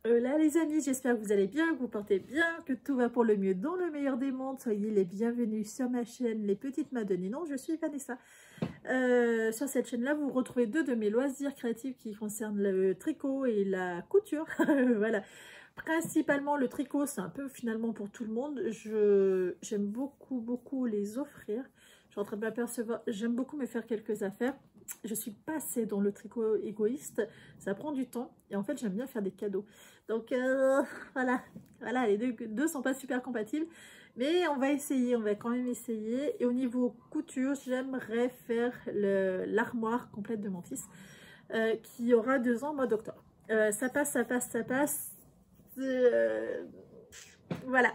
Là les amis, j'espère que vous allez bien, que vous portez bien, que tout va pour le mieux dans le meilleur des mondes. Soyez les bienvenus sur ma chaîne Les Petites Madeleines. Non, je suis Vanessa. Sur cette chaîne-là, vous retrouvez deux de mes loisirs créatifs qui concernent le tricot et la couture. Voilà. Principalement le tricot, c'est un peu finalement pour tout le monde. J'aime beaucoup les offrir. Je suis en train de m'apercevoir, j'aime beaucoup me faire quelques affaires. Je suis pas assez dans le tricot égoïste, ça prend du temps et en fait j'aime bien faire des cadeaux. Donc voilà, les deux sont pas super compatibles, mais on va essayer, on va quand même essayer. Et au niveau couture, j'aimerais faire l'armoire complète de mon fils qui aura 2 ans au mois d'octobre. Ça passe. Voilà,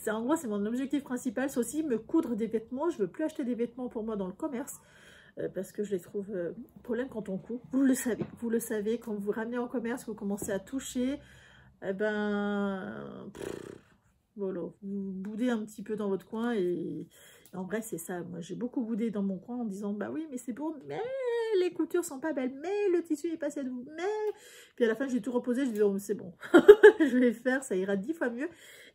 en gros c'est mon objectif principal. C'est aussi me coudre des vêtements. Je veux plus acheter des vêtements pour moi dans le commerce parce que je les trouve problème quand on coud. Vous le savez, quand vous ramenez en commerce, vous commencez à toucher, eh ben voilà, vous boudez un petit peu dans votre coin et en vrai c'est ça. Moi j'ai beaucoup boudé dans mon coin en disant bah oui mais c'est beau, mais les coutures sont pas belles, mais le tissu est pas assez doux, mais puis à la fin j'ai tout reposé, je dis oh, c'est bon je vais faire, ça ira 10 fois mieux.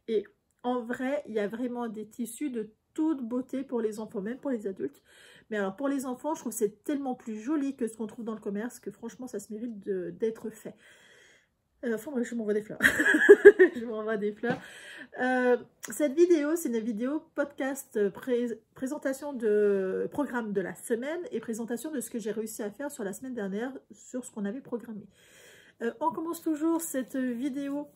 Et en vrai il y a vraiment des tissus de toute beauté pour les enfants, même pour les adultes. Mais alors pour les enfants je trouve que c'est tellement plus joli que ce qu'on trouve dans le commerce que franchement ça se mérite d'être fait. Enfin moi je m'envoie des fleurs je m'envoie des fleurs. Cette vidéo c'est une vidéo podcast présentation de programme de la semaine et présentation de ce que j'ai réussi à faire sur la semaine dernière sur ce qu'on avait programmé. On commence toujours cette vidéo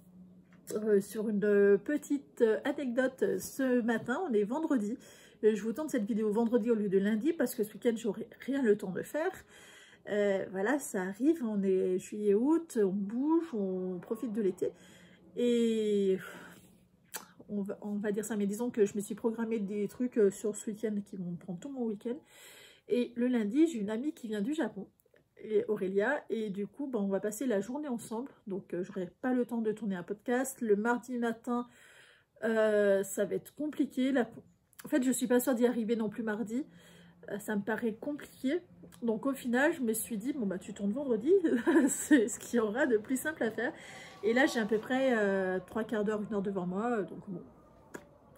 sur une petite anecdote. Ce matin on est vendredi, je vous tourne cette vidéo vendredi au lieu de lundi parce que ce week-end j'aurai rien le temps de faire. Voilà, ça arrive, on est juillet, août, on bouge, on profite de l'été et on va dire ça, mais disons que je me suis programmé des trucs sur ce week-end qui vont prendre tout mon week-end. Et le lundi, j'ai une amie qui vient du Japon, Aurélia, et du coup, on va passer la journée ensemble, donc j'aurai pas le temps de tourner un podcast. Le mardi matin, ça va être compliqué. En fait, je suis pas sûre d'y arriver non plus mardi. Ça me paraît compliqué. Donc au final, je me suis dit, bon bah tu tournes vendredi, c'est ce qu'il y aura de plus simple à faire. Et là, j'ai à peu près 3/4 d'heure, 1 heure devant moi. Donc bon,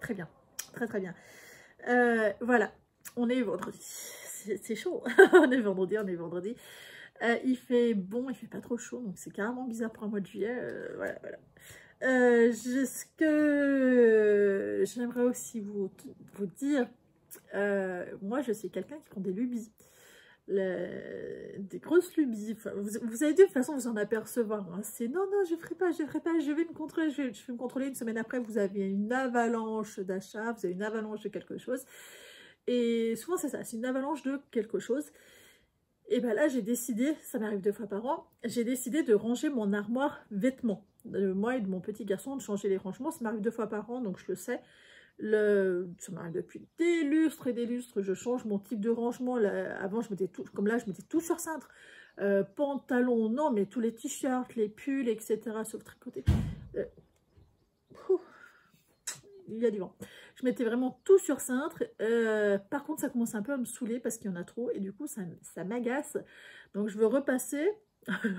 très bien, très bien. Voilà, on est vendredi. C'est chaud, on est vendredi. Il fait bon, il fait pas trop chaud, donc c'est carrément bizarre pour un mois de juillet. Voilà. Ce que j'aimerais aussi vous dire, moi je suis quelqu'un qui prend des lubies, des grosses lubies. Enfin, vous avez dit de toute façon vous en apercevoir, hein. C'est non je ferai pas, je vais me contrôler, je vais me contrôler. Une semaine après vous avez une avalanche d'achats, vous avez une avalanche de quelque chose, et souvent c'est ça, c'est une avalanche de quelque chose. Et ben là j'ai décidé, ça m'arrive 2 fois par an, j'ai décidé de ranger mon armoire vêtements, de moi et de mon petit garçon, de changer les rangements. Ça m'arrive 2 fois par an, donc je le sais. Ça m'arrive depuis des lustres et des lustres, je change mon type de rangement. Avant je mettais tout, comme là je mettais tout sur cintre, pantalon, non mais tous les t-shirts, les pulls, etc. sauf tricoté. Il y a du vent. Je mettais vraiment tout sur cintre. Par contre ça commence un peu à me saouler parce qu'il y en a trop et du coup ça m'agace. Donc je veux repasser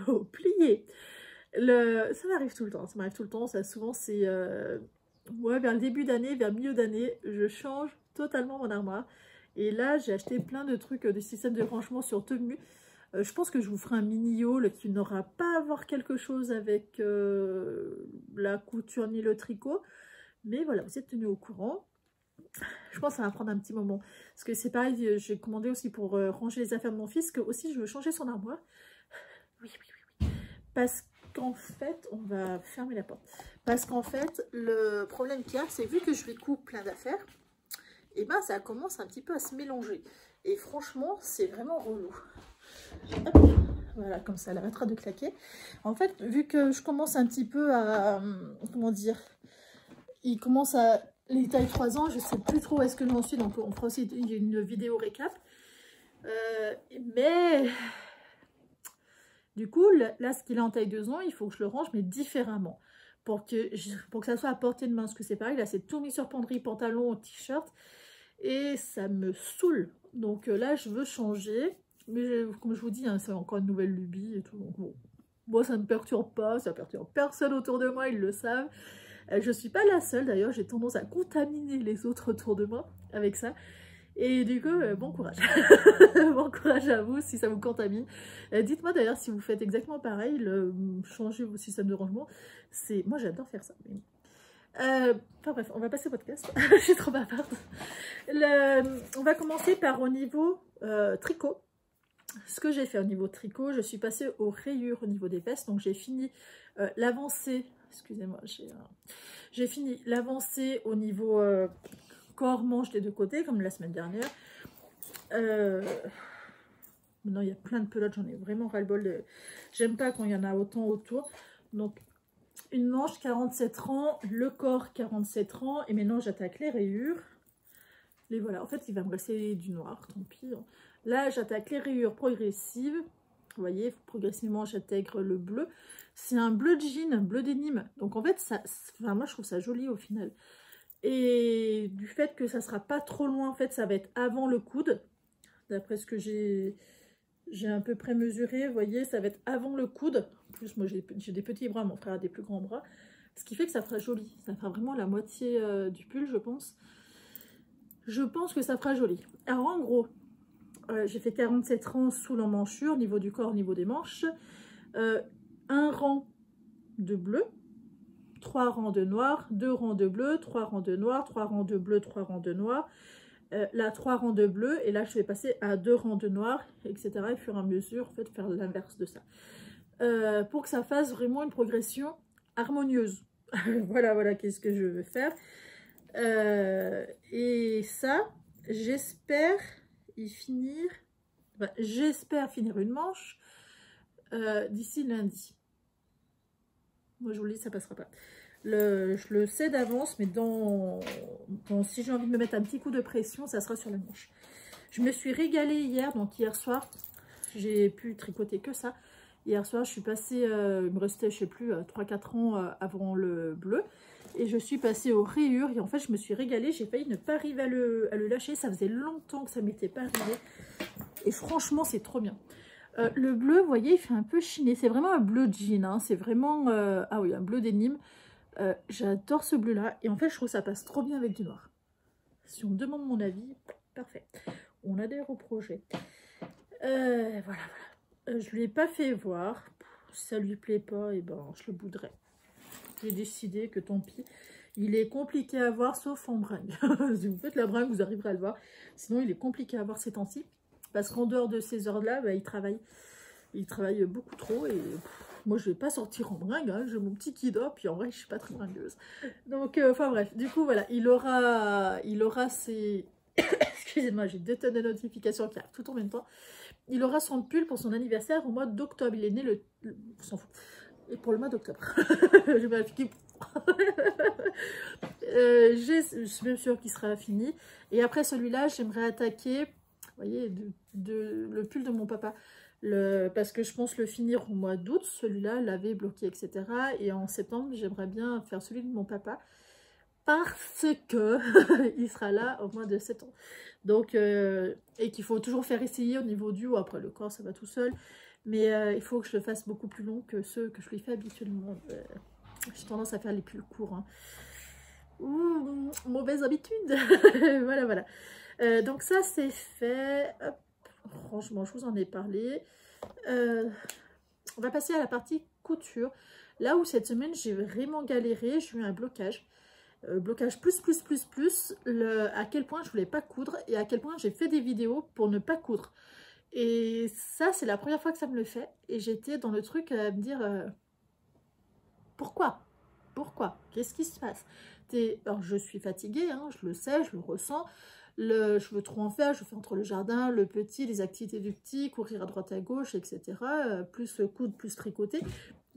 au plié. Ça m'arrive tout le temps, ça souvent c'est ouais, vers le début d'année, vers le milieu d'année, je change totalement mon armoire. Et là, j'ai acheté plein de trucs, de systèmes de rangement sur Temu. Je pense que je vous ferai un mini haul qui n'aura pas à voir quelque chose avec la couture ni le tricot. Mais voilà, vous êtes tenus au courant. Je pense que ça va prendre un petit moment. Parce que c'est pareil, j'ai commandé aussi pour ranger les affaires de mon fils, que aussi je veux changer son armoire. Oui. Parce qu'en fait, on va fermer la porte. Parce qu'en fait, le problème qu'il y a, c'est vu que je lui coupe plein d'affaires, et ben ça commence un petit peu à se mélanger. Et franchement, c'est vraiment relou. Hop, voilà, comme ça, elle arrêtera de claquer. En fait, vu que je commence un petit peu à... comment dire, il commence à... Les tailles 3 ans, je sais plus trop où est-ce que j'en suis, donc on fera aussi une vidéo récap. Mais... Du coup, là, ce qu'il a en taille 2 ans, il faut que je le range, mais différemment. Pour que ça soit à portée de main. Parce que c'est pareil, là, c'est tout mis sur penderie, pantalon, t-shirt. Et ça me saoule. Donc là, je veux changer. Mais comme je vous dis, hein, c'est encore une nouvelle lubie et tout. Donc bon, Moi, ça ne me perturbe pas, ça perturbe personne autour de moi, ils le savent. Je ne suis pas la seule, d'ailleurs, j'ai tendance à contaminer les autres autour de moi avec ça. Et du coup, bon courage. Bon courage à vous si ça vous contamine. Dites-moi d'ailleurs si vous faites exactement pareil, changer vos systèmes de rangement. Moi, j'adore faire ça. Enfin bref, on va passer au podcast. Je suis trop bavarde. On va commencer par au niveau tricot. Ce que j'ai fait au niveau tricot, je suis passée aux rayures au niveau des vestes. Donc j'ai fini l'avancée. Excusez-moi, j'ai fini l'avancée au niveau corps, manche des deux côtés, comme la semaine dernière. Maintenant, il y a plein de pelotes, j'en ai vraiment ras-le-bol. J'aime pas quand il y en a autant autour. Donc, une manche 47 rangs, le corps 47 rangs. Et maintenant, j'attaque les rayures. Les voilà. En fait, il va me rester du noir, tant pis. Là, j'attaque les rayures progressives. Vous voyez, progressivement, j'intègre le bleu. C'est un bleu de jean, bleu dénime. Donc, en fait, moi, je trouve ça joli au final. Et du fait que ça sera pas trop loin, en fait, ça va être avant le coude. D'après ce que j'ai à peu près mesuré, vous voyez, ça va être avant le coude. En plus, moi, j'ai des petits bras, mon frère a des plus grands bras. Ce qui fait que ça fera joli. Ça fera vraiment la moitié du pull, je pense. Je pense que ça fera joli. Alors, en gros, j'ai fait 47 rangs sous l'emmanchure, au niveau du corps, au niveau des manches. Un rang de bleu. 3 rangs de noir, 2 rangs de bleu, 3 rangs de noir, 3 rangs de bleu, 3 rangs de noir. Là, 3 rangs de bleu, et là, je vais passer à 2 rangs de noir, etc. Et au fur et à mesure, en fait, faire l'inverse de ça. Pour que ça fasse vraiment une progression harmonieuse. Voilà, qu'est-ce que je veux faire. Et ça, j'espère finir une manche d'ici lundi. Moi, je vous le dis, ça passera pas. Je le sais d'avance, mais si j'ai envie de me mettre un petit coup de pression, ça sera sur la manche. Je me suis régalée hier, donc hier soir, j'ai pu tricoter que ça. Hier soir, je suis passée, il me restait, je sais plus, 3-4 rangs avant le bleu. Et je suis passée aux rayures, et en fait, je me suis régalée. J'ai failli ne pas arriver à le lâcher. Ça faisait longtemps que ça m'était pas arrivé. Et franchement, c'est trop bien. Le bleu, vous voyez, il fait un peu chiné. C'est vraiment un bleu jean, hein. C'est vraiment, ah oui, un bleu dénime. J'adore ce bleu là et en fait je trouve que ça passe trop bien avec du noir. Si on me demande mon avis, parfait, on adhère au projet. Voilà. Je lui ai pas fait voir. Si ça lui plaît pas, et ben je le bouderai. J'ai décidé que tant pis. Il est compliqué à voir sauf en bringue. Si vous faites la bringue, vous arriverez à le voir. Sinon il est compliqué à voir ces temps-ci. Parce qu'en dehors de ces heures là, bah, il travaille beaucoup trop et moi je vais pas sortir en bringue, hein. J'ai mon petit kiddo, puis en vrai je suis pas très bringueuse. Donc enfin bref, du coup voilà, il aura ses excusez-moi, j'ai 2 tonnes de notifications qui arrivent tout en même temps. Il aura son pull pour son anniversaire au mois d'octobre. Il est né on s'en fout. Et pour le mois d'octobre. Je vais m'appliquer. Je suis même sûre qu'il sera fini. Et après celui-là, j'aimerais attaquer, vous voyez, le pull de mon papa. Parce que je pense le finir au mois d'août, celui-là, laver, bloquer, etc. Et en septembre, j'aimerais bien faire celui de mon papa. Parce que il sera là au mois de septembre. Donc, et qu'il faut toujours faire essayer au niveau du haut. Après, le corps, ça va tout seul. Mais il faut que je le fasse beaucoup plus long que ceux que je lui fais habituellement. J'ai tendance à faire les plus courts. Hein. Ouh, mauvaise habitude. Voilà. Donc ça, c'est fait. Hop. Franchement, je vous en ai parlé. On va passer à la partie couture. Là où cette semaine, j'ai vraiment galéré. J'ai eu un blocage. Blocage plus. À quel point je voulais pas coudre. Et à quel point j'ai fait des vidéos pour ne pas coudre. Et ça, c'est la première fois que ça me le fait. Et j'étais dans le truc à me dire... pourquoi? Qu'est-ce qui se passe? Alors, je suis fatiguée, hein, je le sais, je le ressens. Je veux trop en faire, je fais entre le jardin, le petit, les activités du petit, courir à droite à gauche, etc. Plus coudre, plus tricoter.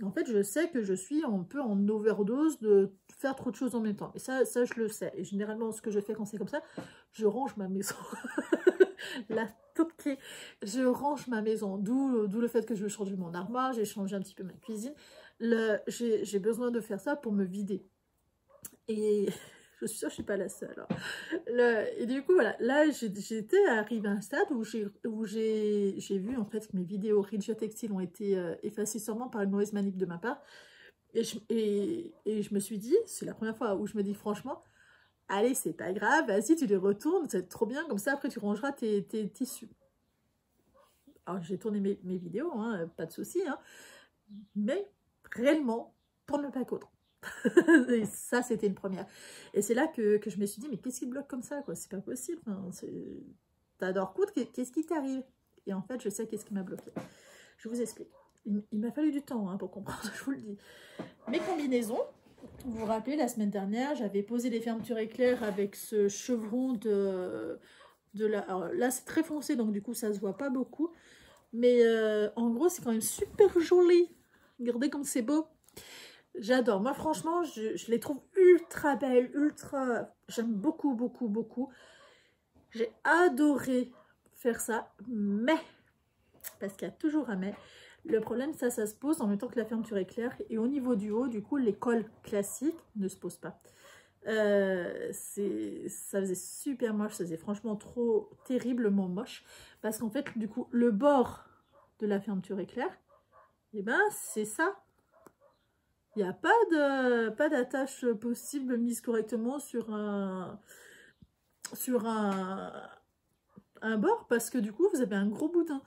En fait, je sais que je suis un peu en overdose de faire trop de choses en même temps. Et ça je le sais. Et généralement, ce que je fais quand c'est comme ça, je range ma maison. La toute clé, je range ma maison. D'où le fait que je veux changer mon armoire, j'ai changé un petit peu ma cuisine. J'ai besoin de faire ça pour me vider. Et Je suis sûre que je ne suis pas la seule. Hein. Et du coup, voilà, là, j'étais arrivée à un stade où j'ai vu en fait que mes vidéos Ridge Textile ont été effacées sûrement par une mauvaise manip de ma part. Et je me suis dit, c'est la première fois où je me dis franchement, allez, c'est pas grave, vas-y, tu les retournes, c'est trop bien, comme ça après tu rangeras tes tissus. Alors j'ai tourné mes vidéos, hein, pas de souci, hein, mais réellement pour ne pas coudre. Et ça, c'était une première. Et c'est là que je me suis dit, mais qu'est-ce qui te bloque comme ça, quoi? C'est pas possible. Hein. T'adores coudre, qu'est-ce qui t'arrive? Et en fait, je sais qu'est-ce qui m'a bloqué. Je vous explique. Il m'a fallu du temps hein, pour comprendre, je vous le dis. Mes combinaisons, vous vous rappelez, la semaine dernière, j'avais posé des fermetures éclairs avec ce chevron de la... Alors là, c'est très foncé, donc du coup, ça se voit pas beaucoup. Mais en gros, c'est quand même super joli. Regardez comme c'est beau. J'adore. Moi, franchement, je les trouve ultra belles, ultra... J'aime beaucoup, beaucoup, beaucoup. J'ai adoré faire ça, mais... Parce qu'il y a toujours un mais. Le problème, ça se pose en même temps que la fermeture éclair. Et au niveau du haut, du coup, les cols classiques ne se posent pas. Ça faisait super moche. Ça faisait franchement trop terriblement moche. Parce qu'en fait, du coup, le bord de la fermeture éclair, et ben, c'est ça. Il n'y a pas d'attache possible mise correctement sur un bord parce que du coup vous avez un gros boudin.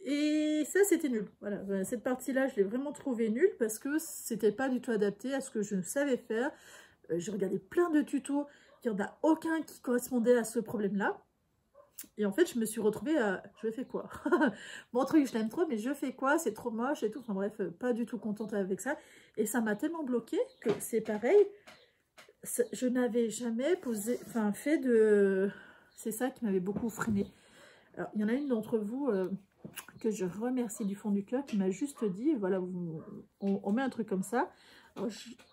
Et ça c'était nul. Voilà, cette partie-là je l'ai vraiment trouvé nulle parce que c'était pas du tout adapté à ce que je savais faire. J'ai regardé plein de tutos, il n'y en a aucun qui correspondait à ce problème-là. Et en fait, je me suis retrouvée à... Je fais quoi? Mon truc, je l'aime trop, mais je fais quoi? C'est trop moche et tout. Enfin bref, pas du tout contente avec ça. Et ça m'a tellement bloquée que c'est pareil. Je n'avais jamais fait de... C'est ça qui m'avait beaucoup freinée. Alors, il y en a une d'entre vous que je remercie du fond du cœur qui m'a juste dit, voilà, on met un truc comme ça. Alors,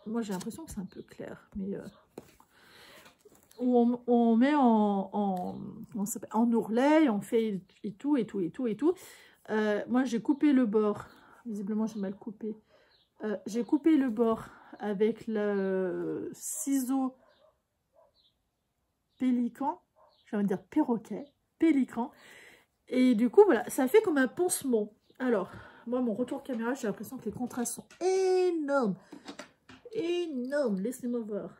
moi, j'ai l'impression que c'est un peu clair, mais... où on met en ourlet, on fait et tout. Moi, j'ai coupé le bord. Visiblement, j'ai mal coupé. J'ai coupé le bord avec le ciseau pélican. J'ai envie de dire perroquet. Pélican. Et du coup, voilà, ça fait comme un pansement. Alors, moi, mon retour caméra, j'ai l'impression que les contrastes sont énormes. Énormes. Laissez-moi voir.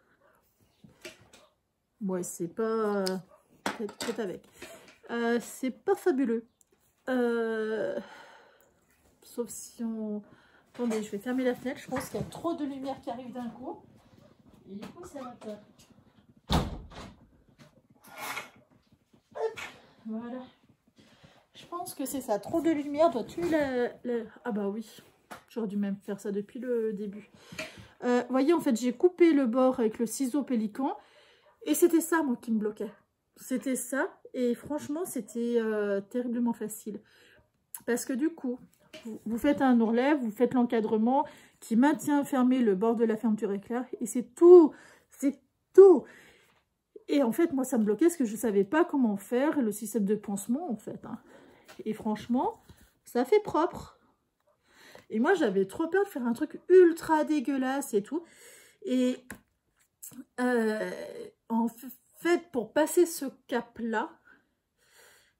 Ouais, c'est pas... Peut-être avec. C'est pas fabuleux. Sauf si on... Attendez, je vais fermer la fenêtre. Je pense qu'il y a trop de lumière qui arrive d'un coup. Et du coup, ça va pas. Hop, voilà. Je pense que c'est ça. Trop de lumière doit tuer la... Ah bah oui. J'aurais dû même faire ça depuis le début. Voyez, en fait, j'ai coupé le bord avec le ciseau pélican. Et c'était ça, moi, qui me bloquait. C'était ça. Et franchement, c'était terriblement facile. Parce que du coup, vous faites un ourlet, vous faites l'encadrement qui maintient fermé le bord de la fermeture éclair. Et c'est tout. C'est tout. Et en fait, moi, ça me bloquait parce que je ne savais pas comment faire le système de pansement, en fait. Hein. Et franchement, ça fait propre. Et moi, j'avais trop peur de faire un truc ultra dégueulasse et tout. Et... en fait, pour passer ce cap-là,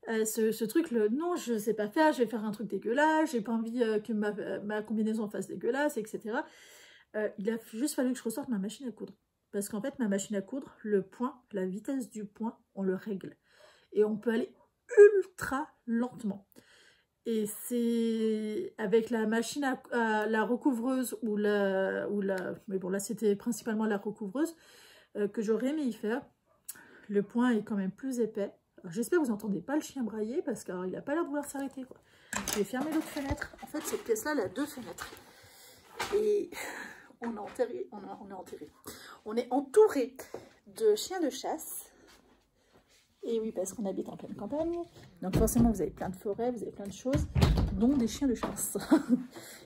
ce truc, non, je ne sais pas faire, je vais faire un truc dégueulasse, j'ai pas envie que ma combinaison fasse dégueulasse, etc. Il a juste fallu que je ressorte ma machine à coudre. Parce qu'en fait, ma machine à coudre, le point, la vitesse du point, on le règle. Et on peut aller ultra lentement. Et c'est avec la machine à la recouvreuse ou la... Mais bon, là, c'était principalement la recouvreuse que j'aurais aimé y faire. Le point est quand même plus épais. J'espère que vous n'entendez pas le chien brailler parce qu'il n'a pas l'air de vouloir s'arrêter. Je vais fermer l'autre fenêtre. En fait, cette pièce-là, elle a 2 fenêtres. Et on est entouré de chiens de chasse. Et oui, parce qu'on habite en pleine campagne. Donc forcément, vous avez plein de forêts, vous avez plein de choses, dont des chiens de chasse.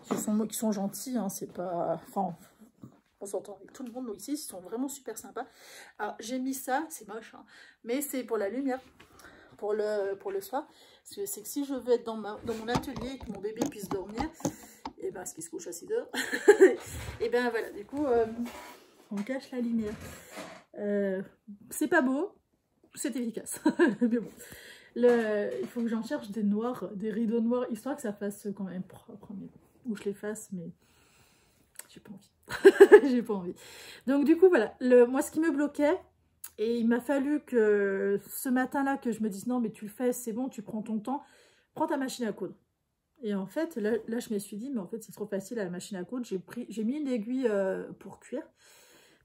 qui sont gentils, hein, c'est pas... Enfin, on s'entend avec tout le monde, nous ici, ils sont vraiment super sympas. Alors, j'ai mis ça, c'est moche, hein, mais c'est pour la lumière, pour le soir. Parce que c'est que si je veux être dans mon atelier et que mon bébé puisse dormir, et ben, parce qu'il se couche à 6 heures, et ben voilà, du coup, on cache la lumière. C'est pas beau, c'est efficace. Mais bon, il faut que j'en cherche des noirs, des rideaux noirs, histoire que ça fasse quand même propre. Ou je les fasse, mais j'ai pas envie. J'ai pas envie. Donc du coup, voilà, moi ce qui me bloquait, et il m'a fallu que ce matin-là, que je me dise non, mais tu le fais, c'est bon, tu prends ton temps, prends ta machine à coudre. Et en fait, là je me suis dit, mais en fait c'est trop facile à la machine à coudre, j'ai mis une aiguille pour cuire,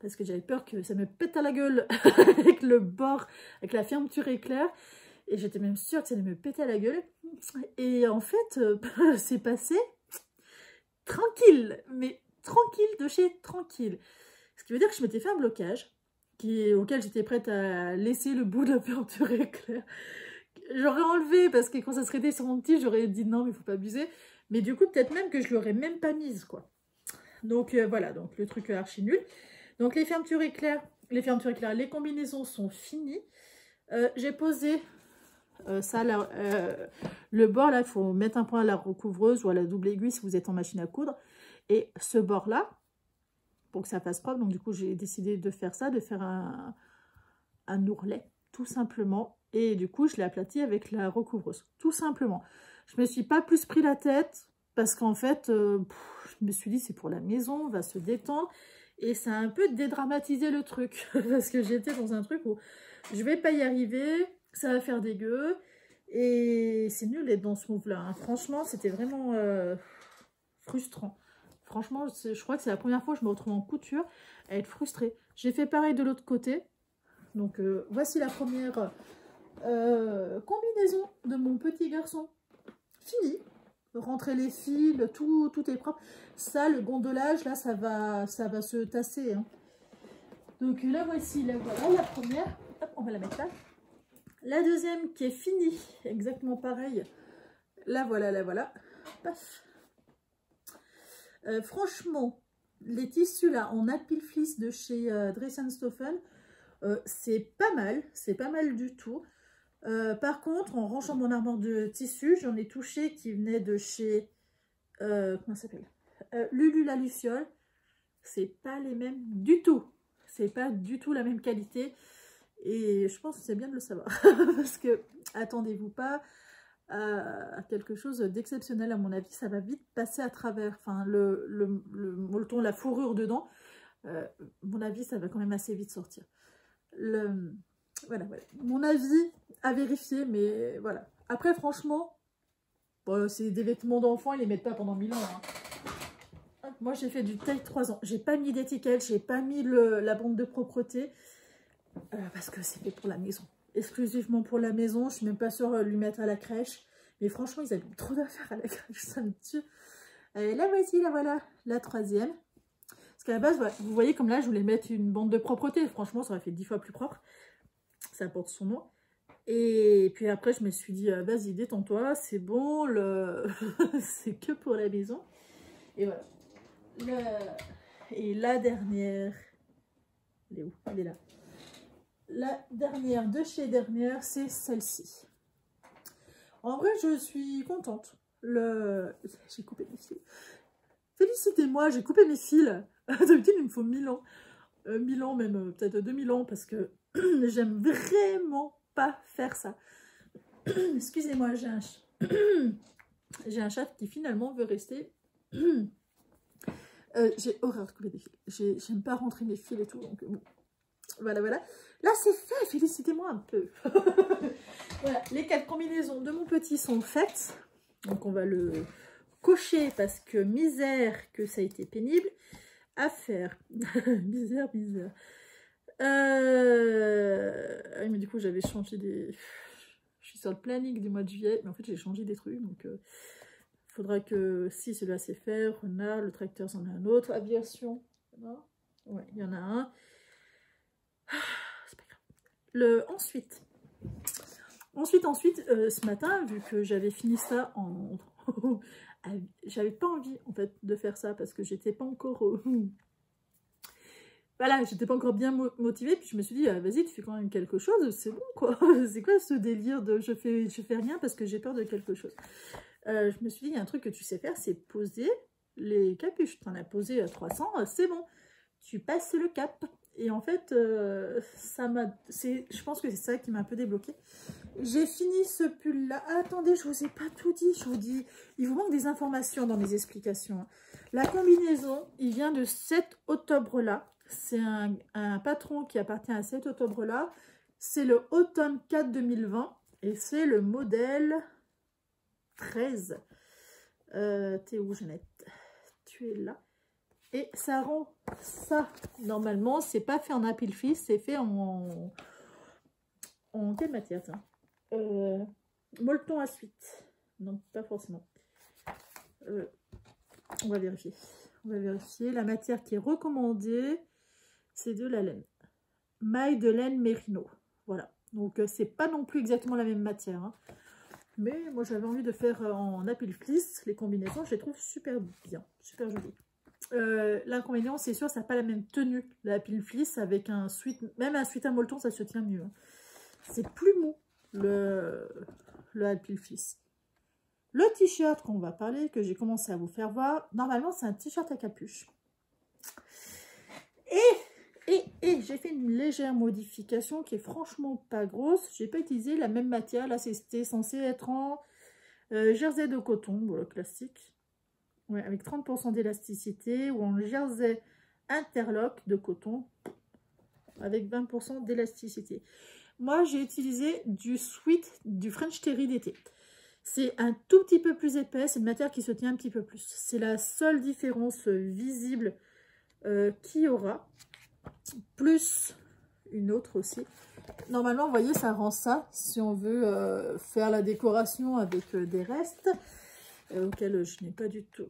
parce que j'avais peur que ça me pète à la gueule avec le bord, avec la fermeture éclair. Et j'étais même sûre que ça allait me péter à la gueule. Et en fait, c'est passé tranquille, mais tranquille de chez tranquille. Ce qui veut dire que je m'étais fait un blocage, auquel j'étais prête à laisser le bout de la fermeture éclair. J'aurais enlevé, parce que quand ça serait été sur mon petit, j'aurais dit non, mais il faut pas abuser. Mais du coup, peut-être même que je l'aurais même pas mise, quoi. Donc voilà, donc le truc archi nul. Donc les fermetures éclairs, les combinaisons sont finies. J'ai posé ça, le bord là, il faut mettre un point à la recouvreuse ou à la double aiguille si vous êtes en machine à coudre. Et ce bord là, pour que ça fasse propre, donc du coup j'ai décidé de faire ça, de faire un ourlet, tout simplement. Et du coup je l'ai aplati avec la recouvreuse, tout simplement. Je me suis pas plus pris la tête, parce qu'en fait, je me suis dit c'est pour la maison, on va se détendre. Et ça a un peu dédramatisé le truc, parce que j'étais dans un truc où je vais pas y arriver, ça va faire dégueu, et c'est nul d'être dans ce move-là. Hein. Franchement, c'était vraiment frustrant. Franchement, je crois que c'est la première fois que je me retrouve en couture à être frustrée. J'ai fait pareil de l'autre côté. Donc, voici la première combinaison de mon petit garçon. Fini. Rentrer les fils, tout est propre. Ça, le gondolage, là, ça va se tasser. Hein. Donc là, voici, là, voilà la première. Hop, on va la mettre là. La deuxième qui est finie, exactement pareil. Là, voilà, là, voilà. Paf. Franchement, les tissus là en Apple Fleece de chez Dress & Stoffer, c'est pas mal du tout. Par contre, en rangeant mon armoire de tissus, j'en ai touché qui venait de chez comment ça s'appelle, Lulu la Luciole. C'est pas les mêmes du tout. C'est pas du tout la même qualité. Et je pense que c'est bien de le savoir. Parce que, attendez-vous pas à quelque chose d'exceptionnel. À mon avis, ça va vite passer à travers. Enfin, le molleton, la fourrure dedans, à mon avis, ça va quand même assez vite sortir. Voilà. Mon avis à vérifier, mais voilà. Après, franchement, bon, c'est des vêtements d'enfants, ils les mettent pas pendant 1000 ans. Hein. Moi, j'ai fait du taille 3 ans. J'ai pas mis d'étiquette, j'ai pas mis la bande de propreté. Parce que c'est fait pour la maison. Exclusivement pour la maison. Je suis même pas sûre de lui mettre à la crèche. Mais franchement, ils avaient trop d'affaires à la crèche. Ça me tue. Là, voici, là, voilà, la troisième. Parce qu'à la base, voilà, vous voyez, comme là, je voulais mettre une bande de propreté. Franchement, ça aurait fait 10 fois plus propre. Ça porte son nom. Et puis après, je me suis dit, vas-y, détends-toi, c'est bon, c'est que pour la maison. Et voilà. Et la dernière, elle est où? Elle est là. La dernière de chez Dernière, c'est celle-ci. En vrai, je suis contente. J'ai coupé mes fils. Félicitez-moi, j'ai coupé mes fils. D'habitude, il me faut 1000 ans. 1000 ans, même peut-être 2000 ans, parce que j'aime vraiment pas faire ça. Excusez-moi, j'ai un chat qui finalement veut rester. J'ai horreur de couper des fils. J'aime pas rentrer mes fils et tout, donc bon. Voilà. Là, c'est fait. Félicitez-moi un peu. Voilà, les 4 combinaisons de mon petit sont faites. Donc, on va le cocher parce que misère que ça a été pénible à faire. Misère. Mais du coup, j'avais changé des... Je suis sur le planning du mois de juillet, mais en fait, j'ai changé des trucs. Donc, il faudra que... Si, celui-là, c'est fait. Renard, le tracteur, c'en a un autre. Aviation. Ouais, il y en a un. C'est pas grave. Ensuite, ce matin, vu que j'avais fini ça en... j'avais pas envie, en fait, de faire ça parce que j'étais pas encore... Voilà, j'étais pas encore bien motivée, puis je me suis dit, vas-y, tu fais quand même quelque chose, c'est bon, quoi. C'est quoi ce délire de je fais rien parce que j'ai peur de quelque chose. Je me suis dit, il y a un truc que tu sais faire, c'est poser les capuches. Tu en as posé 300, c'est bon. Tu passes le cap. Et en fait, je pense que c'est ça qui m'a un peu débloqué. J'ai fini ce pull-là. Ah, attendez, je vous ai pas tout dit. Je vous dis, il vous manque des informations dans mes explications. La combinaison, il vient de cet octobre-là. C'est un patron qui appartient à cet octobre-là. C'est le automne 4 2020 et c'est le modèle 13. T'es où, Jeannette? Tu es là. Et ça rend ça, normalement, c'est pas fait en applique-fils, c'est fait en quelle matière ça? Molleton à suite. Non, pas forcément. On va vérifier. On va vérifier. La matière qui est recommandée, c'est de la laine. Maille de laine Mérino. Voilà. Donc, c'est pas non plus exactement la même matière. Hein. Mais moi, j'avais envie de faire en applique-fils. Les combinaisons, je les trouve super bien. Super jolies. L'inconvénient, c'est sûr, ça n'a pas la même tenue. La applique-fils avec un sweat, même un sweat à molleton, ça se tient mieux. Hein. C'est plus mou, le applique-fils. Le t-shirt qu'on va parler, que j'ai commencé à vous faire voir, normalement, c'est un t-shirt à capuche. Et j'ai fait une légère modification qui est franchement pas grosse. J'ai pas utilisé la même matière. Là, c'était censé être en jersey de coton, voilà, classique. Ouais, avec 30% d'élasticité, ou en jersey interlock de coton avec 20% d'élasticité. Moi, j'ai utilisé du sweat, du French Terry d'été. C'est un tout petit peu plus épais, c'est une matière qui se tient un petit peu plus. C'est la seule différence visible qu'il y aura. Plus une autre aussi. Normalement, vous voyez, ça rend ça si on veut faire la décoration avec des restes. Auquel je n'ai pas du tout...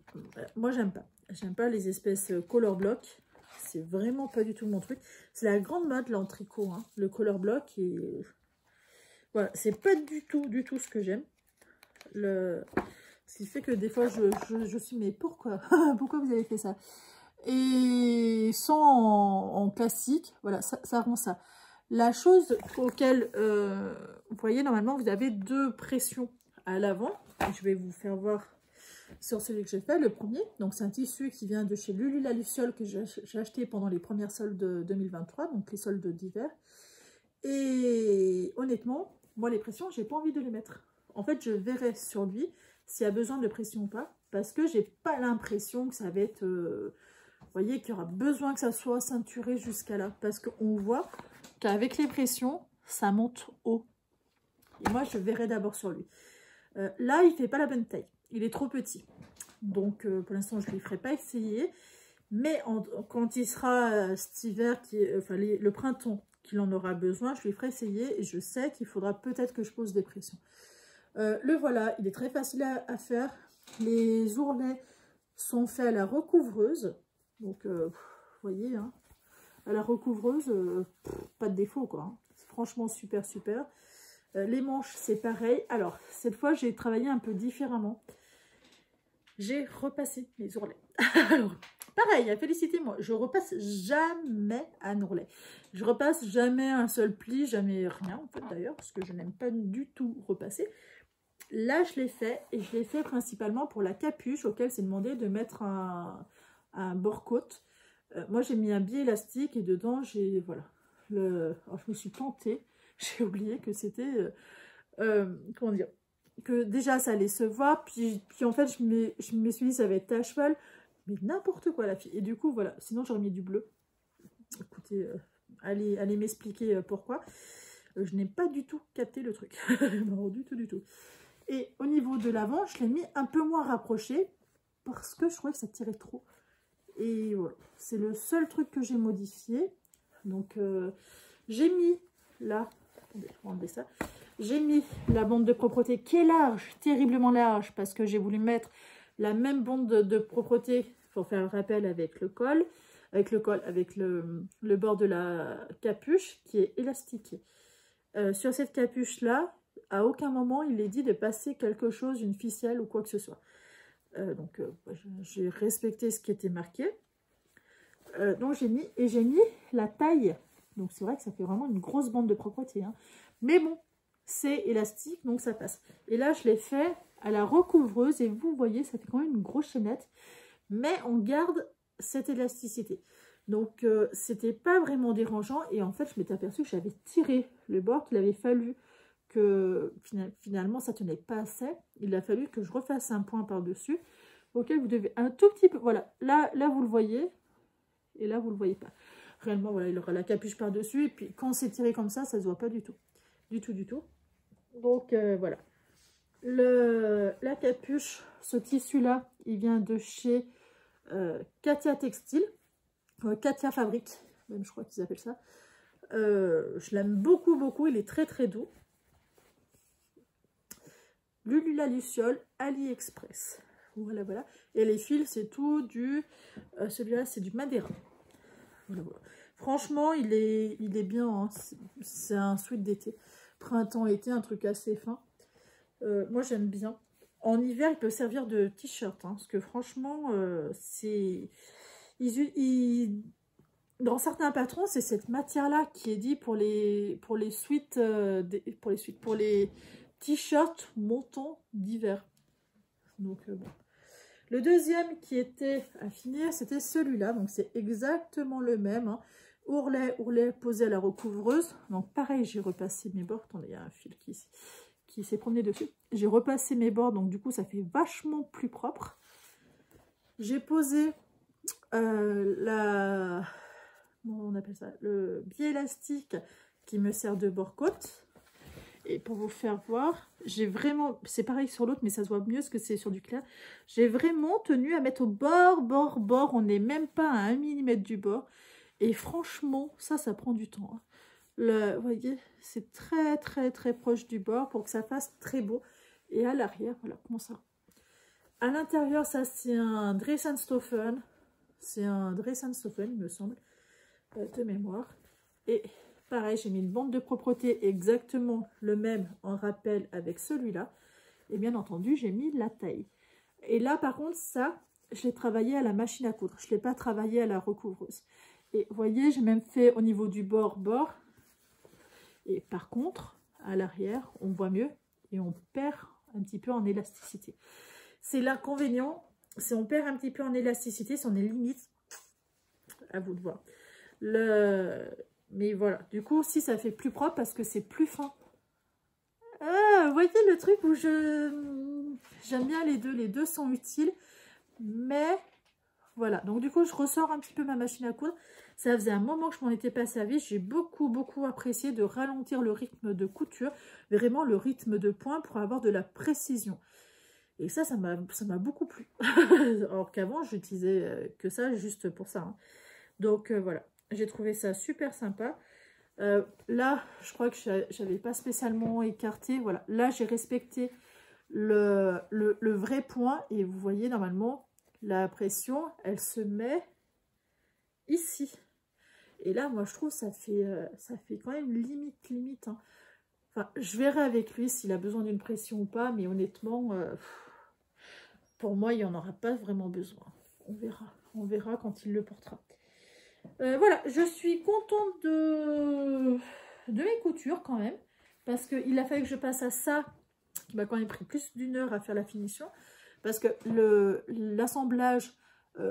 Moi, j'aime pas. J'aime pas les espèces color block. C'est vraiment pas du tout mon truc. C'est la grande mode, là, en tricot. Hein. Le color block. Et... voilà, c'est pas du tout ce que j'aime. Ce qui fait que des fois, je suis... Mais pourquoi pourquoi vous avez fait ça? Et sans en classique. Voilà, ça rend ça. La chose auquel... vous voyez, normalement, vous avez 2 pressions à l'avant. Je vais vous faire voir sur celui que j'ai fait, le premier. Donc, c'est un tissu qui vient de chez Lulu la Luciole que j'ai acheté pendant les premières soldes de 2023, donc les soldes d'hiver. Et honnêtement, moi, les pressions, j'ai pas envie de les mettre. En fait, je verrai sur lui s'il y a besoin de pression ou pas, parce que j'ai pas l'impression que ça va être... vous voyez, qu'il y aura besoin que ça soit ceinturé jusqu'à là, parce qu'on voit qu'avec les pressions, ça monte haut. Et moi, je verrai d'abord sur lui. Là, il ne fait pas la bonne taille. Il est trop petit. Donc, pour l'instant, je ne lui ferai pas essayer. Mais quand il sera cet hiver, le printemps, qu'il en aura besoin, je lui ferai essayer. Et je sais qu'il faudra peut-être que je pose des pressions. Le voilà, il est très facile à faire. Les ourlets sont faits à la recouvreuse. Donc, vous voyez, hein, à la recouvreuse, pas de défaut, quoi. Hein. Franchement, super, super. Les manches, c'est pareil. Alors, cette fois, j'ai travaillé un peu différemment. J'ai repassé mes ourlets. Alors, pareil, félicitez-moi. Je repasse jamais un ourlet. Je repasse jamais un seul pli, jamais rien, en fait, d'ailleurs, parce que je n'aime pas du tout repasser. Là, je l'ai fait, et je l'ai fait principalement pour la capuche, auquel c'est demandé de mettre un bord-côte. Moi, j'ai mis un biais élastique, et dedans, j'ai, voilà, alors, je me suis plantée. J'ai oublié que c'était, comment dire, que déjà ça allait se voir, puis en fait je me suis dit ça va être à cheval, mais n'importe quoi la fille. Et du coup voilà, sinon j'aurais mis du bleu. Écoutez, allez m'expliquer pourquoi. Je n'ai pas du tout capté le truc, non du tout. Et au niveau de l'avant, je l'ai mis un peu moins rapproché, parce que je trouvais que ça tirait trop. Et voilà, c'est le seul truc que j'ai modifié. Donc j'ai mis là... ça. J'ai mis la bande de propreté qui est large, terriblement large, parce que j'ai voulu mettre la même bande de propreté pour faire un rappel avec le col, avec le bord de la capuche qui est élastique. Sur cette capuche là, à aucun moment il est dit de passer quelque chose, une ficelle ou quoi que ce soit. Donc j'ai respecté ce qui était marqué. Donc j'ai mis la taille. Donc c'est vrai que ça fait vraiment une grosse bande de propreté. Hein. Mais bon, c'est élastique, donc ça passe. Et là, je l'ai fait à la recouvreuse. Et vous voyez, ça fait quand même une grosse chaînette. Mais on garde cette élasticité. Donc, c'était pas vraiment dérangeant. Et en fait, je m'étais aperçue que j'avais tiré le bord, qu'il avait fallu que, finalement, ça tenait pas assez. Il a fallu que je refasse un point par-dessus, auquel vous devez un tout petit peu... Voilà, là vous le voyez, et là, vous le voyez pas. Réellement, voilà, il aura la capuche par-dessus. Et puis, quand c'est tiré comme ça se voit pas du tout. Du tout, du tout. Donc, voilà. La capuche, ce tissu-là, il vient de chez Katia Textile. Katia Fabrique, même je crois qu'ils appellent ça. Je l'aime beaucoup, beaucoup. Il est très, très doux. Lulula Luciole, AliExpress. Voilà, voilà. Et les fils, c'est tout du... celui-là, c'est du Madeira. Voilà, voilà. Franchement, il est bien. Hein. C'est un sweat d'été. Printemps-été, un truc assez fin. Moi, j'aime bien. En hiver, il peut servir de t-shirt. Hein, parce que franchement, c'est... Dans certains patrons, c'est cette matière-là qui est dit pour les suites, pour les t-shirts montants d'hiver. Donc bon. Le deuxième qui était à finir, c'était celui-là. Donc c'est exactement le même. Hein. Ourlet posé à la recouvreuse. Donc pareil, j'ai repassé mes bords. Attendez, il y a un fil qui s'est promené dessus. J'ai repassé mes bords, donc du coup ça fait vachement plus propre. J'ai posé comment on appelle ça, le biais élastique qui me sert de bord-côte. Et pour vous faire voir, j'ai vraiment, c'est pareil sur l'autre, mais ça se voit mieux parce que c'est sur du clair. J'ai vraiment tenu à mettre au bord. On n'est même pas à 1 mm du bord. Et franchement, ça prend du temps. Hein. Vous voyez, c'est très, très, très proche du bord pour que ça fasse très beau. Et à l'arrière, voilà, comment ça. À l'intérieur, ça, c'est un Dressenstoffen. C'est un Dressenstoffen, il me semble, de mémoire. Et pareil, j'ai mis une bande de propreté exactement le même en rappel avec celui-là. Et bien entendu, j'ai mis la taille. Et là, par contre, ça, je l'ai travaillé à la machine à coudre. Je ne l'ai pas travaillé à la recouvreuse. Et vous voyez, j'ai même fait au niveau du bord. Et par contre, à l'arrière, on voit mieux et on perd un petit peu en élasticité. C'est l'inconvénient, c'est on perd un petit peu en élasticité, si on est limite, à vous de voir. Mais voilà, du coup, si ça fait plus propre parce que c'est plus fin. Ah, vous voyez le truc où j'aime bien les deux sont utiles, mais voilà. Donc du coup, je ressors un petit peu ma machine à coudre. Ça faisait un moment que je m'en étais pas servi. J'ai beaucoup apprécié de ralentir le rythme de couture, vraiment le rythme de point pour avoir de la précision. Et ça m'a beaucoup plu. Alors qu'avant, j'utilisais que ça juste pour ça. Hein. Donc voilà, j'ai trouvé ça super sympa. Là, je crois que j'avais pas spécialement écarté. Voilà, là, j'ai respecté le vrai point. Et vous voyez, normalement, la pression, elle se met ici. Et là, moi, je trouve ça fait quand même limite. Hein. Enfin, je verrai avec lui s'il a besoin d'une pression ou pas. Mais honnêtement, pour moi, il n'y en aura pas vraiment besoin. On verra quand il le portera. Voilà, je suis contente de mes coutures quand même. Parce qu'il a fallu que je passe à ça, qui m'a quand même pris plus d'1 heure à faire la finition. Parce que l'assemblage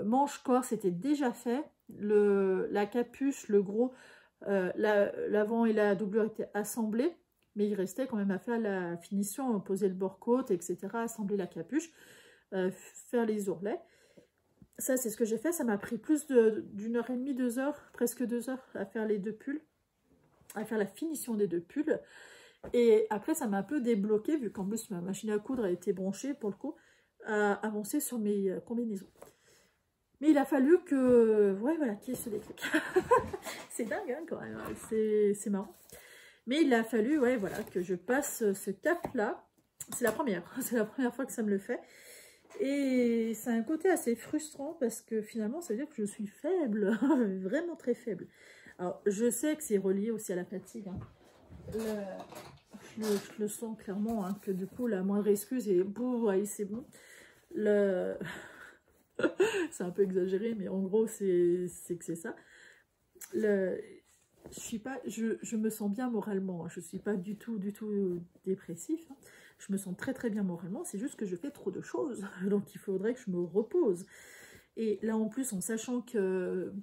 manche-corps, c'était déjà fait. La capuche, le gros, l'avant et la doublure étaient assemblés. Mais il restait quand même à faire la finition, poser le bord-côte, etc. Assembler la capuche, faire les ourlets. Ça, c'est ce que j'ai fait. Ça m'a pris plus d'1 heure et demie, 2 heures, presque 2 heures à faire les 2 pulls, à faire la finition des 2 pulls. Et après, ça m'a un peu débloqué, vu qu'en plus, ma machine à coudre a été branchée, pour le coup, à avancer sur mes combinaisons. Mais il a fallu que... Ouais, voilà, qui se déclic. C'est dingue, hein, quand même. C'est marrant. Mais il a fallu, ouais, voilà, que je passe ce cap-là. C'est la première. C'est la première fois que ça me le fait. Et c'est un côté assez frustrant parce que finalement, ça veut dire que je suis faible. Vraiment très faible. Alors, je sais que c'est relié aussi à la fatigue. Hein. Je le sens clairement, hein, que du coup, la moindre excuse est... Allez, c'est bon. C'est un peu exagéré, mais en gros, c'est que c'est ça. Je me sens bien moralement. Hein. Je ne suis pas du tout dépressif. Hein. Je me sens très bien moralement. C'est juste que je fais trop de choses. Donc, il faudrait que je me repose. Et là, en plus, en sachant que...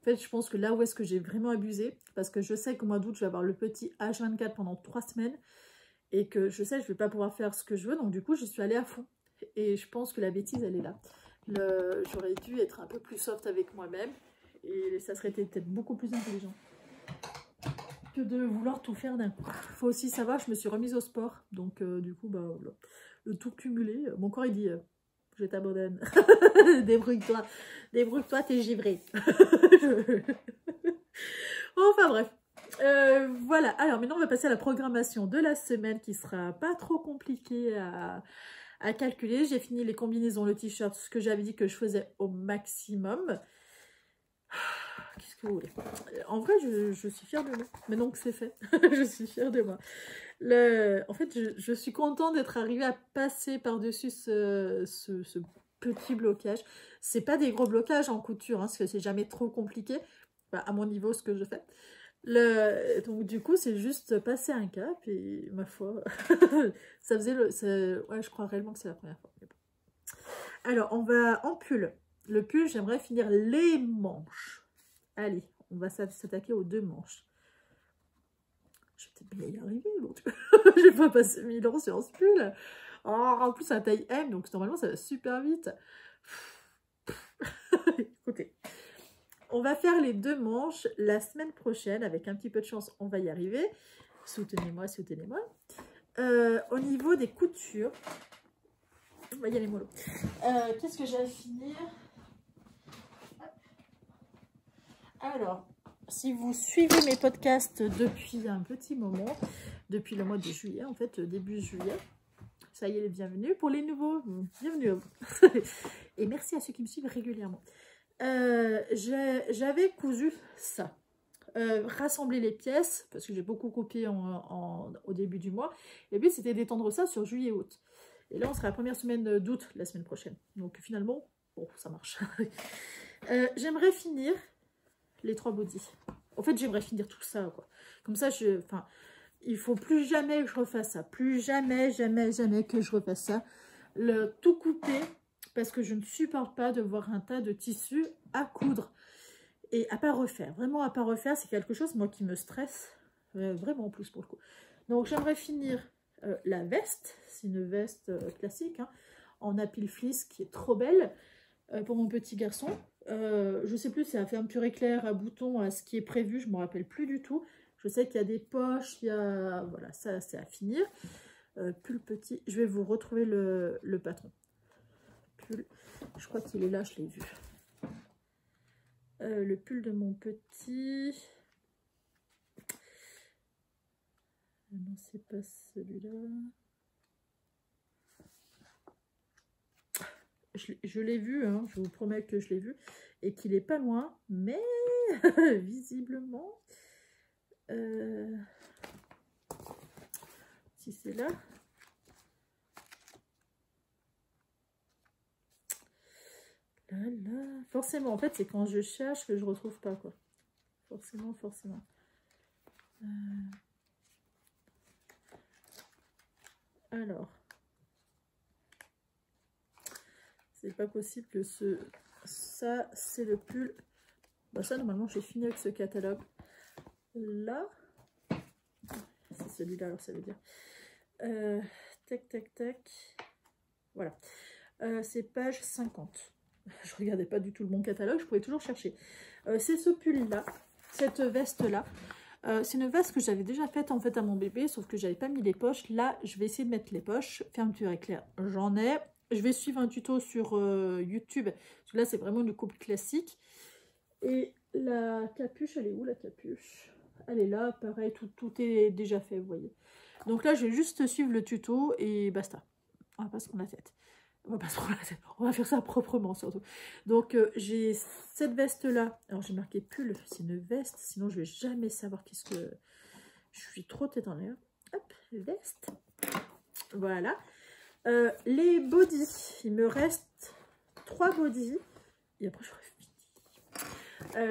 En fait, je pense que là où est-ce que j'ai vraiment abusé, parce que je sais qu'au mois d'août, je vais avoir le petit H24 pendant 3 semaines, et que je sais que je ne vais pas pouvoir faire ce que je veux, donc du coup, je suis allée à fond. Et je pense que la bêtise, elle est là. J'aurais dû être un peu plus soft avec moi-même, et ça serait peut-être beaucoup plus intelligent que de vouloir tout faire d'un coup. Faut aussi savoir, je me suis remise au sport, donc du coup, bah, voilà. Le tout cumulé, mon corps il dit je t'abandonne, débrouille-toi, débrouille-toi, t'es givré. Enfin bref, voilà. Alors maintenant on va passer à la programmation de la semaine qui sera pas trop compliquée à calculer. J'ai fini les combinaisons, le t-shirt, ce que j'avais dit que je faisais au maximum. Qu'est-ce que vous voulez? En vrai, je suis fière de moi. Maintenant que c'est fait, je suis fière de moi. En fait, je suis contente d'être arrivée à passer par-dessus ce petit blocage. C'est pas des gros blocages en couture, hein, parce que c'est jamais trop compliqué, enfin, à mon niveau, ce que je fais. Donc, du coup, c'est juste passer un cap, et ma foi, ça faisait ouais, je crois réellement que c'est la première fois. Alors, on va en pull. Le pull, j'aimerais finir les manches. Allez, on va s'attaquer aux 2 manches. Je vais peut-être bien y arriver, donc je vais pas passer 1000 ans sur ce pull. Oh, en plus, c'est un taille M, donc normalement, ça va super vite. Écoutez, on va faire les 2 manches la semaine prochaine. Avec un petit peu de chance, on va y arriver. Soutenez-moi, soutenez-moi. Au niveau des coutures, on va y aller mollo. Qu'est-ce que j'ai à finir? Alors, si vous suivez mes podcasts depuis un petit moment, depuis le mois de juillet, en fait, début juillet, ça y est, les bienvenus. Pour les nouveaux, bienvenue à vous. Et merci à ceux qui me suivent régulièrement. J'avais cousu ça. Rassembler les pièces, parce que j'ai beaucoup copié au début du mois. Et puis, c'était d'étendre ça sur juillet-août. Et là, on sera la première semaine d'août, la semaine prochaine. Donc, finalement, bon, ça marche. J'aimerais finir les 3 bodys. En fait, j'aimerais finir tout ça, quoi. Comme ça, enfin, il faut plus jamais que je refasse ça. Plus jamais, jamais, jamais que je refasse ça. Le tout couper, parce que je ne supporte pas de voir un tas de tissus à coudre. Et à pas refaire. Vraiment, à pas refaire, c'est quelque chose, moi, qui me stresse. Vraiment, en plus, pour le coup. Donc, j'aimerais finir la veste. C'est une veste classique, hein, en apil fleece, qui est trop belle pour mon petit garçon. Je sais plus si c'est à fermeture éclair, à bouton, à ce qui est prévu, je ne me rappelle plus du tout. Je sais qu'il y a des poches, il y a... Voilà, ça c'est à finir. Pull petit, je vais vous retrouver le patron. Pull, je crois qu'il est là, je l'ai vu. Le pull de mon petit... Non, c'est pas celui-là. Je l'ai vu, hein, je vous promets que je l'ai vu, et qu'il est pas loin, mais visiblement, si c'est là, forcément, en fait, c'est quand je cherche que je retrouve pas, quoi. Forcément, forcément. Alors. C'est pas possible que ça, c'est le pull. Bah ça, normalement, j'ai fini avec ce catalogue. Là, c'est celui-là, alors ça veut dire. Tac, tac, tac. Voilà. C'est page 50. Je regardais pas du tout le bon catalogue, je pouvais toujours chercher. C'est ce pull-là, cette veste-là. C'est une veste que j'avais déjà faite en fait à mon bébé, sauf que j'avais pas mis les poches. Là, je vais essayer de mettre les poches. Fermeture éclair, j'en ai. Je vais suivre un tuto sur YouTube. Parce que là, c'est vraiment une coupe classique. Et la capuche, elle est où la capuche? Elle est là, pareil, tout est déjà fait, vous voyez. Donc là, je vais juste suivre le tuto et basta. On va pas se prendre la tête. On va pas se prendre la tête. On va faire ça proprement, surtout. Donc, j'ai cette veste-là. Alors, j'ai marqué pull, c'est une veste. Sinon, je vais jamais savoir qu'est-ce que... Je suis trop tête en l'air. Hop, veste. Voilà. Les bodys, il me reste 3 bodys et après j'aurai fini.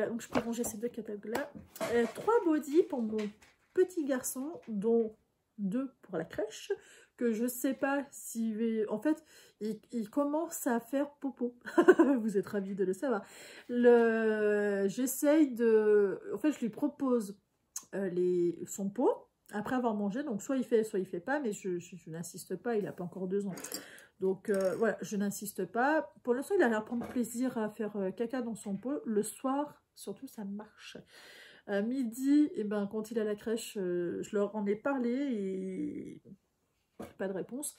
Donc je peux ranger ces 2 catalogues là. 3 bodys pour mon petit garçon, dont 2 pour la crèche, que je sais pas si... En fait, il commence à faire popo. Vous êtes ravis de le savoir. J'essaye de... En fait, je lui propose son pot après avoir mangé. Donc, soit il fait pas, mais je n'insiste pas. Il n'a pas encore 2 ans. Donc, voilà, je n'insiste pas. Pour l'instant, il a l'air de prendre plaisir à faire caca dans son pot. Le soir, surtout, ça marche. À midi, et ben, quand il est à la crèche, je leur en ai parlé et pas de réponse.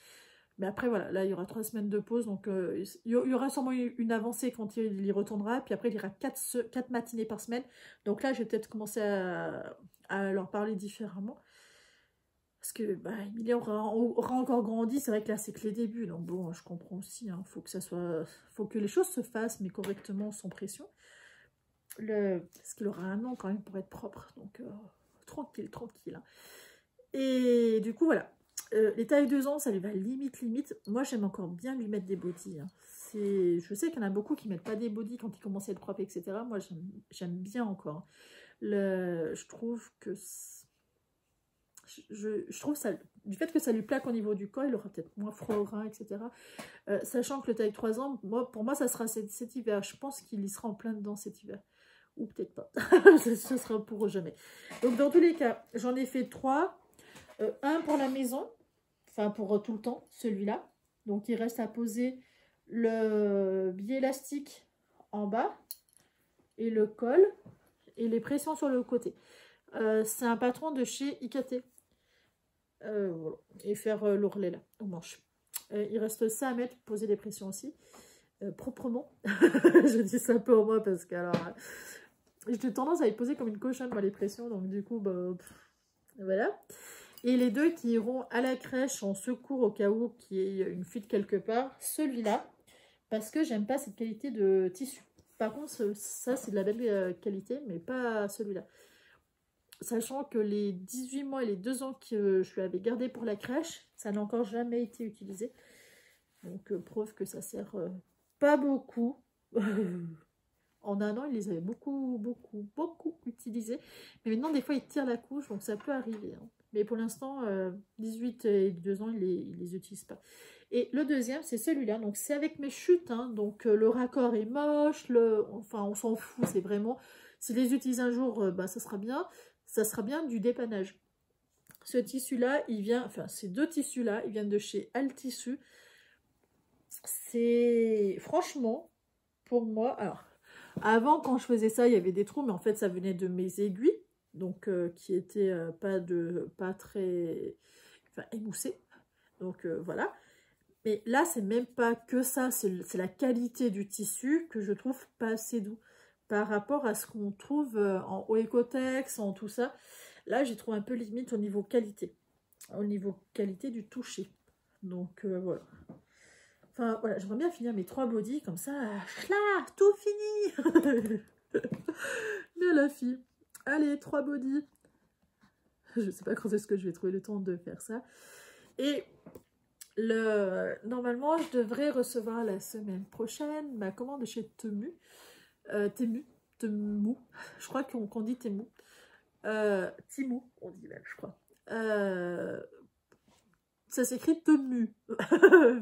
Mais après, voilà, là, il y aura 3 semaines de pause. Donc, il y aura sûrement une avancée quand il y retournera. Puis après, il y aura 4 matinées par semaine. Donc là, je vais peut-être commencer à leur parler différemment. Parce que bah, Emilia aura encore grandi. C'est vrai que là, c'est que les débuts. Donc bon, je comprends aussi. Hein, faut que les choses se fassent, mais correctement, sans pression. Parce qu'il aura 1 an quand même pour être propre. Donc, tranquille, tranquille. Hein. Et du coup, voilà. Les tailles 2 ans, ça lui va limite. Moi, j'aime encore bien lui mettre des bodys. Hein. Je sais qu'il y en a beaucoup qui ne mettent pas des bodys quand ils commencent à être propres, etc. Moi, j'aime bien encore. Je trouve que... Je trouve ça... Du fait que ça lui plaque au niveau du corps, il aura peut-être moins froid au rein, etc. Sachant que le taille 3 ans, pour moi, ça sera cet hiver. Je pense qu'il y sera en plein dedans cet hiver. Ou peut-être pas. Ce sera pour jamais. Donc, dans tous les cas, j'en ai fait 3. Un pour la maison. Enfin, pour tout le temps, celui-là. Donc, il reste à poser le billet élastique en bas. Et le col. Et les pressions sur le côté. C'est un patron de chez IKT. Voilà. Et faire l'ourlet, là, aux manches. Il reste ça à mettre, poser des pressions aussi. Proprement. Je dis ça pour moi parce que, alors... j'ai tendance à y poser comme une cochonne, moi, les pressions. Donc, du coup, bah... voilà. Et les 2 qui iront à la crèche en secours au cas où qu'il y ait une fuite quelque part, celui-là, parce que j'aime pas cette qualité de tissu. Par contre, ça, c'est de la belle qualité, mais pas celui-là. Sachant que les 18 mois et les 2 ans que je lui avais gardé pour la crèche, ça n'a encore jamais été utilisé. Donc, preuve que ça sert pas beaucoup. En 1 an, il les avait beaucoup utilisés. Mais maintenant, des fois, il tire la couche, donc ça peut arriver. Hein. Mais pour l'instant, 18 et 2 ans, il les utilise pas. Et le deuxième, c'est celui-là. Donc, c'est avec mes chutes. Hein. Donc, le raccord est moche. Enfin, on s'en fout. C'est vraiment... S'il les utilise un jour, bah, ça sera bien. Ça sera bien du dépannage. Ce tissu-là, il vient... Enfin, ces 2 tissus-là, ils viennent de chez Altissu. C'est... Franchement, pour moi... Alors... Avant, quand je faisais ça, il y avait des trous, mais en fait, ça venait de mes aiguilles, donc qui étaient pas très émoussées. Donc voilà. Mais là, c'est même pas que ça, c'est la qualité du tissu que je trouve pas assez doux par rapport à ce qu'on trouve en Oecotex, en tout ça. Là, j'ai trouvé un peu limite au niveau qualité du toucher. Donc voilà. Enfin, voilà, j'aimerais bien finir mes 3 bodys, comme ça, là, tout fini. Bien la fille. Allez, 3 bodys. Je sais pas quand est-ce que je vais trouver le temps de faire ça. Et normalement, je devrais recevoir la semaine prochaine ma commande chez Temu. Temu. Je crois qu'on dit Temu. Timu, on dit même, je crois. Ça s'écrit Temu.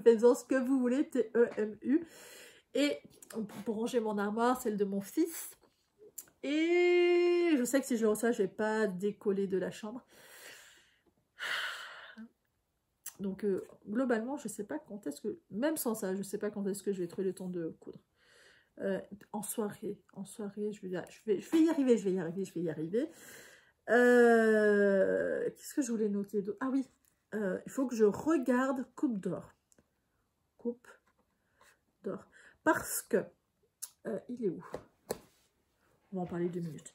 Faites-en ce que vous voulez, T-E-M-U. Et pour ranger mon armoire, celle de mon fils. Et je sais que si je le reçois, je ne vais pas décoller de la chambre. Donc, globalement, je ne sais pas quand est-ce que... Même sans ça, je ne sais pas quand est-ce que je vais trouver le temps de coudre. En soirée, je vais y arriver. Qu'est-ce que je voulais noter d'autre? Ah oui, il faut que je regarde Coupe d'or. Coupe d'or. Parce que, il est où? On va en parler 2 minutes.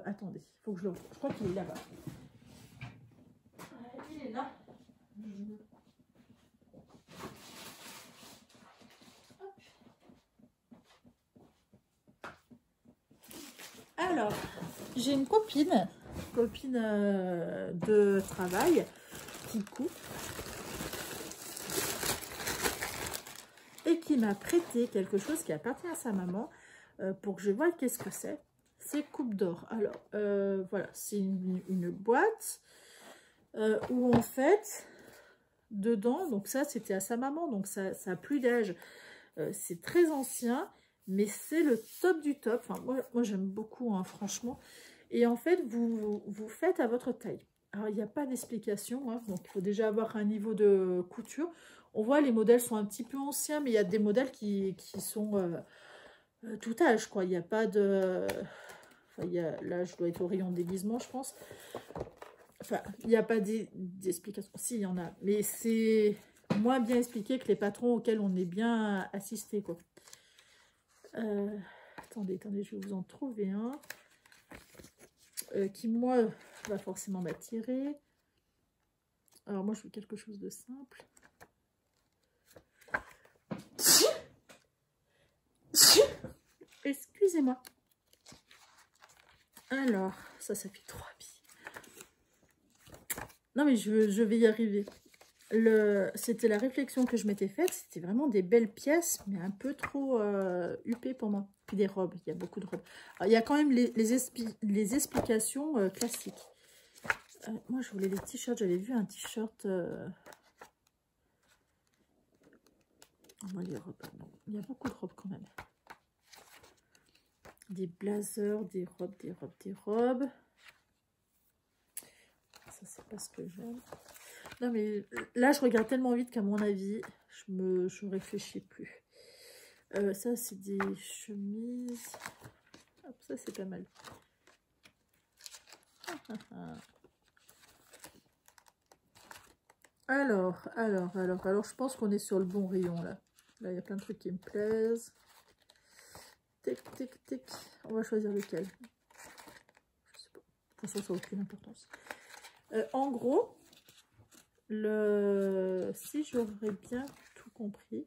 Attendez, il faut que je le... Je crois qu'il est là-bas. Il est là. Alors, j'ai une copine de travail qui coupe et qui m'a prêté quelque chose qui appartient à sa maman pour que je voie qu'est-ce que c'est. C'est Coupe d'or. Alors, voilà, c'est une boîte où en fait, dedans. Donc ça, c'était à sa maman, donc ça a plus d'âge. C'est très ancien, mais c'est le top du top. Enfin, moi j'aime beaucoup, hein, franchement. Et en fait, vous faites à votre taille. Alors, il n'y a pas d'explication, hein, donc il faut déjà avoir un niveau de couture. On voit, les modèles sont un petit peu anciens, mais il y a des modèles qui sont tout âge, quoi. Il n'y a pas de... Enfin, là, je dois être au rayon déguisement, je pense. Enfin, il n'y a pas d'explication. Si, il y en a. Mais c'est moins bien expliqué que les patrons auxquels on est bien assisté, quoi. Attendez, je vais vous en trouver un. Qui, moi, va forcément m'attirer. Alors, moi, je veux quelque chose de simple. Excusez-moi. Alors, ça fait 3 billes. Non, mais je vais y arriver. C'était la réflexion que je m'étais faite. C'était vraiment des belles pièces, mais un peu trop huppées pour moi. Puis des robes, il y a beaucoup de robes. Alors, il y a quand même les explications classiques. Moi, je voulais les t-shirts. J'avais vu un t-shirt... Moi, les robes, non. Il y a beaucoup de robes quand même. Des blazers, des robes, des robes, des robes. Ça, c'est pas ce que j'aime. Non, mais là, je regarde tellement vite qu'à mon avis, je réfléchis plus. Ça, c'est des chemises. Hop, ça, c'est pas mal. Alors, je pense qu'on est sur le bon rayon, là. Là, il y a plein de trucs qui me plaisent. Tic, tic, tic. On va choisir lequel. Je sais pas. De toute façon, ça n'a aucune importance. En gros, si j'aurais bien tout compris,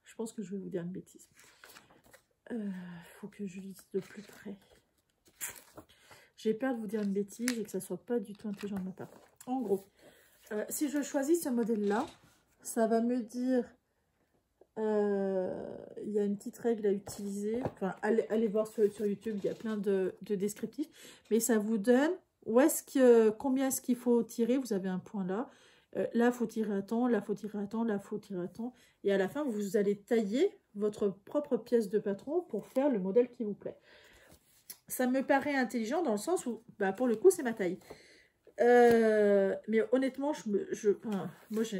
je pense que je vais vous dire une bêtise. Il faut que je lise de plus près. J'ai peur de vous dire une bêtise et que ça ne soit pas du tout intelligent de ma part. En gros, si je choisis ce modèle-là, ça va me dire... il y a une petite règle à utiliser. Enfin, allez voir sur YouTube, il y a plein de descriptifs. Mais ça vous donne combien est-ce qu'il faut tirer. Vous avez un point là. Là, il faut tirer à temps. Là, il faut tirer à temps. Là, il faut tirer à temps. Et à la fin, vous allez tailler votre propre pièce de patron pour faire le modèle qui vous plaît. Ça me paraît intelligent dans le sens où, bah, pour le coup, c'est ma taille. Mais honnêtement, moi, je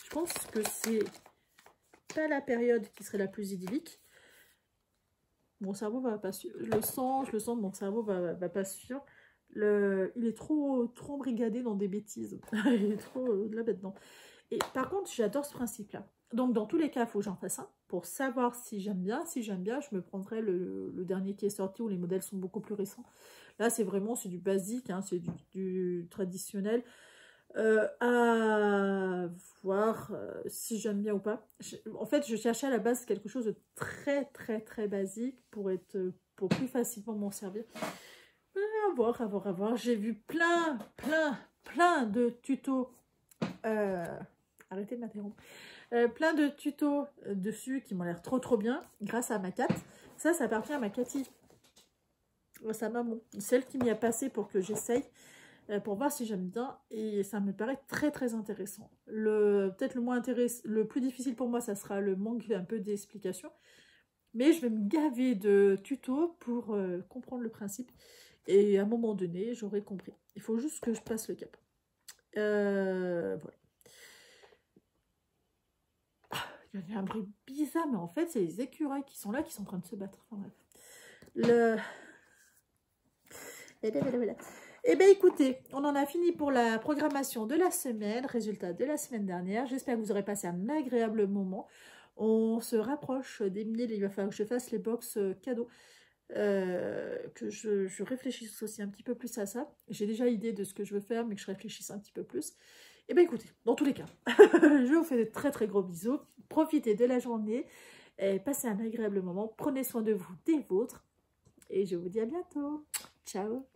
pense que c'est pas la période qui serait la plus idyllique. Mon cerveau va pas suivre. Je le sens, mon cerveau va pas suivre. Il est trop brigadé dans des bêtises. Il est trop de la bête dedans. Et par contre, j'adore ce principe-là. Donc, dans tous les cas, il faut que j'en fasse un pour savoir si j'aime bien. Si j'aime bien, je me prendrai le dernier qui est sorti où les modèles sont beaucoup plus récents. Là, c'est du basique, hein, c'est du traditionnel. À voir si j'aime bien ou pas. En fait, je cherchais à la base quelque chose de très basique pour plus facilement m'en servir. À voir. J'ai vu plein de tutos. Arrêtez de m'interrompre. Plein de tutos dessus qui m'ont l'air trop bien grâce à ma Cat. Ça appartient à ma Cathy, sa maman, celle qui m'y a passé pour que j'essaye. Pour voir si j'aime bien, et ça me paraît très intéressant. Peut-être le plus difficile pour moi, ça sera le manque un peu d'explication, mais je vais me gaver de tutos pour comprendre le principe, et à un moment donné, j'aurai compris. Il faut juste que je passe le cap. Voilà. Il y a un bruit bizarre, mais en fait, c'est les écureuils qui sont là, qui sont en train de se battre. Enfin, bref. Voilà. Eh bien, écoutez, on en a fini pour la programmation de la semaine, résultat de la semaine dernière. J'espère que vous aurez passé un agréable moment. On se rapproche des 1000, il va falloir que je fasse les box cadeaux, que je réfléchisse aussi un petit peu plus à ça. J'ai déjà idée de ce que je veux faire, mais que je réfléchisse un petit peu plus. Eh bien, écoutez, dans tous les cas, je vous fais de très gros bisous. Profitez de la journée, et passez un agréable moment. Prenez soin de vous, des vôtres, et je vous dis à bientôt. Ciao.